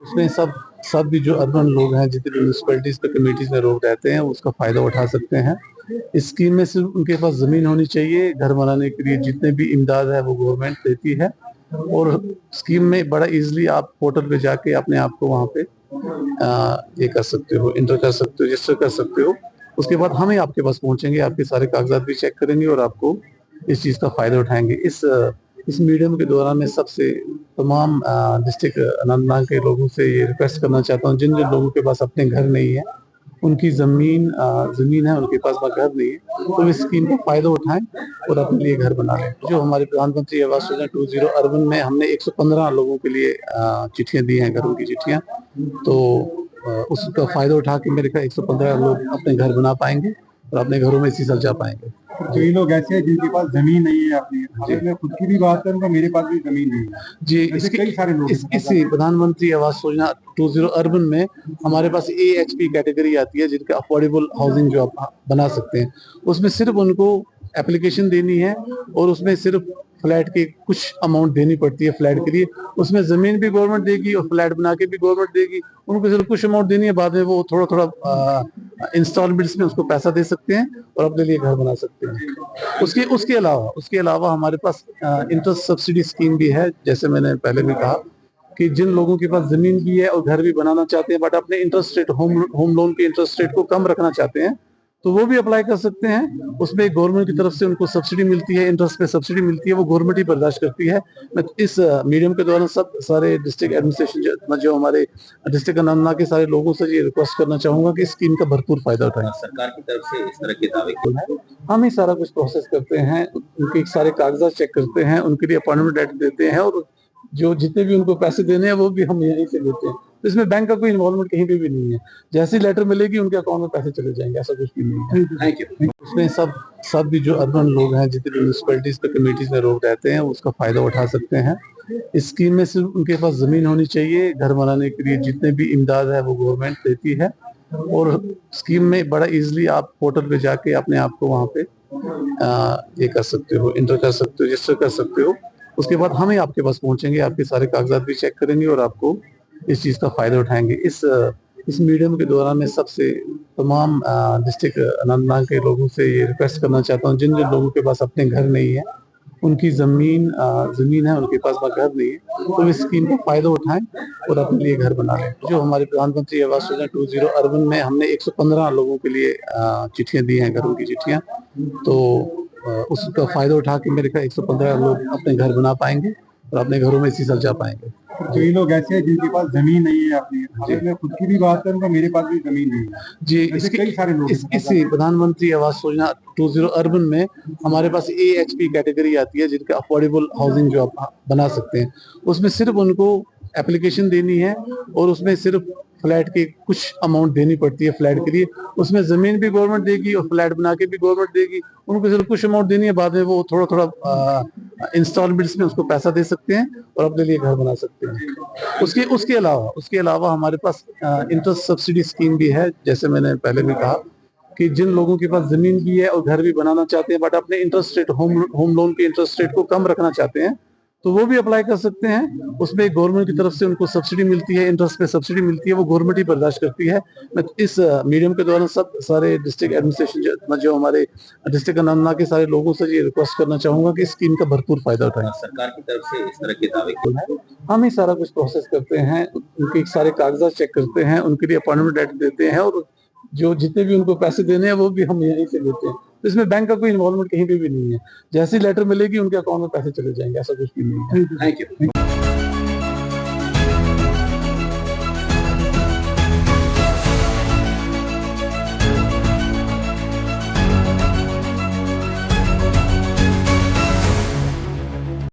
उसमें सब सब भी जो अर्बन लोग हैं, जितने म्यूनसिपैलिटीज पे कमेटीज में लोग रहते हैं, उसका फायदा उठा सकते हैं। इस स्कीम में सिर्फ उनके पास जमीन होनी चाहिए, घर बनाने के लिए जितने भी इमदाद है वो गवर्नमेंट देती है। और स्कीम में बड़ा इजीली आप पोर्टल पे जाके अपने आप को वहाँ पे ये कर सकते हो, इंटर कर सकते हो, रजिस्टर कर सकते हो। उसके बाद हम ही आपके पास पहुंचेंगे, आपके सारे कागजात भी चेक करेंगे और आपको इस चीज का फायदा उठाएंगे। इस मीडियम के दौरान मैं सबसे तमाम डिस्ट्रिक्ट अनंतनाग के लोगों से ये रिक्वेस्ट करना चाहता हूँ, जिन जिन लोगों के पास अपने घर नहीं है, उनकी जमीन है, उनके पास घर नहीं है, तो इस स्कीम का फायदा उठाएं और अपने लिए घर बना लें। जो हमारे प्रधानमंत्री आवास योजना 20 अर्बन में हमने 115 लोगों के लिए चिट्ठियां दी हैं, घरों की चिट्ठियां। तो उसका फायदा उठा के मेरे ख्याल 115 लोग अपने घर बना पाएंगे और अपने घरों में इसी साल जा पाएंगे। कई लोग ऐसे हैं जिनके पास जमीन नहीं है अपनी। अगर मैं खुद की भी बात करूँ, मेरे पास भी जमीन नहीं है जी। कई सारे लोग इसी प्रधानमंत्री आवास योजना 20 अर्बन में हमारे पास AHP कैटेगरी आती है, जिनका अफोर्डेबल हाउसिंग जो आप बना सकते हैं। उसमें सिर्फ उनको एप्लीकेशन देनी है और उसमें सिर्फ फ्लैट के कुछ अमाउंट देनी पड़ती है फ्लैट के लिए। उसमें जमीन भी गवर्नमेंट देगी और फ्लैट बना के भी गवर्नमेंट देगी। उनको सिर्फ कुछ अमाउंट देनी है, बाद में वो थोड़ा थोड़ा इंस्टॉलमेंट्स में उसको पैसा दे सकते हैं और अपने लिए घर बना सकते हैं। उसके अलावा हमारे पास इंटरेस्ट सब्सिडी स्कीम भी है। जैसे मैंने पहले भी कहा कि जिन लोगों के पास जमीन भी है और घर भी बनाना चाहते हैं, बट अपने इंटरेस्ट रेट होम लोन के इंटरेस्ट रेट को कम रखना चाहते हैं, तो वो भी अप्लाई कर सकते हैं। उसमें गवर्नमेंट की तरफ से उनको सब्सिडी मिलती है, इंटरेस्ट पे सब्सिडी मिलती है, वो गवर्नमेंट ही बर्दाश्त करती है। मैं इस मीडियम के दौरान सब सारे डिस्ट्रिक्ट एडमिनिस्ट्रेशन जो हमारे डिस्ट्रिक्ट अनंतनाग के सारे लोगों से ये रिक्वेस्ट करना चाहूंगा कि स्कीम का भरपूर फायदा उठाएं। सरकार की तरफ से इस तरह के दावे क्यों? हम ही सारा कुछ प्रोसेस करते हैं, उनके सारे कागजात चेक करते हैं, उनके लिए अपॉइंटमेंट लेटर देते हैं और जो जितने भी उनको पैसे देने हैं वो भी हम यहीं से देते हैं। तो इसमें बैंक का कोई इन्वॉल्वमेंट कहीं पे भी नहीं है। जैसी लेटर मिलेगी उनके अकाउंट में पैसे चले जाएंगे, ऐसा कुछ भी नहीं है। Thank you. उसमें सब भी जो अर्बन लोग हैं, जितने म्यूनसिपैलिटीज पे कमेटीज में लोग रहते हैं, उसका फायदा उठा सकते हैं। इस स्कीम में सिर्फ उनके पास जमीन होनी चाहिए, घर बनाने के लिए जितने भी इमदाद है वो गवर्नमेंट देती है। और स्कीम में बड़ा इजीली आप पोर्टल पे जाके अपने आप को वहाँ पे ये कर सकते हो, इंटर कर सकते हो, रजिस्टर कर सकते हो। उसके बाद हम ही आपके पास पहुंचेंगे, आपके सारे कागजात भी चेक करेंगे और आपको इस चीज का फायदा उठाएंगे। इस मीडियम के दौरान मैं सबसे तमाम डिस्ट्रिक्ट अनंतनाग के लोगों से ये रिक्वेस्ट करना चाहता हूँ, जिन जिन लोगों के पास अपने घर नहीं है, उनकी जमीन है, उनके पास घर नहीं है, तो इस स्कीम का फायदा उठाएं और अपने लिए घर बना लें। जो हमारे प्रधानमंत्री आवास योजना 20 अर्बन में हमने 115 लोगों के लिए चिट्ठियां दी हैं, घरों की चिट्ठियां। तो उसका फायदा उठा के मेरे ख्याल 115 लोग अपने घर बना पाएंगे और अपने घरों में इसी साल जा पाएंगे। कई लोग ऐसे हैं जिनके पास जमीन नहीं है अपनी। अगर मैं खुद की भी बात करूँ, मेरे पास भी जमीन नहीं है जी। कई सारे लोग इसी प्रधानमंत्री आवास योजना 20 अर्बन में हमारे पास AHP कैटेगरी आती है, जिनका अफोर्डेबल हाउसिंग जो आप बना सकते हैं। उसमें सिर्फ उनको एप्लीकेशन देनी है और उसमें सिर्फ फ्लैट के कुछ अमाउंट देनी पड़ती है फ्लैट के लिए। उसमें जमीन भी गवर्नमेंट देगी और फ्लैट बना के भी गवर्नमेंट देगी। उनको सिर्फ कुछ अमाउंट देनी है, बाद में वो थोड़ा थोड़ा इंस्टॉलमेंट्स में उसको पैसा दे सकते हैं और अपने लिए घर बना सकते हैं। उसके अलावा हमारे पास इंटरेस्ट सब्सिडी स्कीम भी है। जैसे मैंने पहले भी कहा कि जिन लोगों के पास जमीन भी है और घर भी बनाना चाहते हैं, बट अपने इंटरेस्ट रेट होम लोन के इंटरेस्ट रेट को कम रखना चाहते हैं, तो वो भी अप्लाई कर सकते हैं। उसमें गवर्नमेंट की तरफ से उनको सब्सिडी मिलती है, इंटरेस्ट पे सब्सिडी मिलती है, वो गवर्नमेंट ही बर्दाश्त करती है। मैं इस मीडियम के दौरान सब सारे डिस्ट्रिक्ट एडमिनिस्ट्रेशन जो हमारे डिस्ट्रिक्ट अनंतनाग के सारे लोगों से ये रिक्वेस्ट करना चाहूंगा कि स्कीम का भरपूर फायदा उठाएं। सरकार की तरफ से इस तरह के दावे क्यों? हम ही सारा कुछ प्रोसेस करते हैं, उनके सारे कागजात चेक करते हैं, उनके लिए अपॉइंटमेंट लेटर देते हैं और जो जितने भी उनको पैसे देने हैं वो भी हम यहीं से देते हैं। तो इसमें बैंक का कोई इन्वॉल्वमेंट कहीं पे भी नहीं है। जैसी लेटर मिलेगी उनके अकाउंट में पैसे चले जाएंगे, ऐसा कुछ भी नहीं है। Thank you.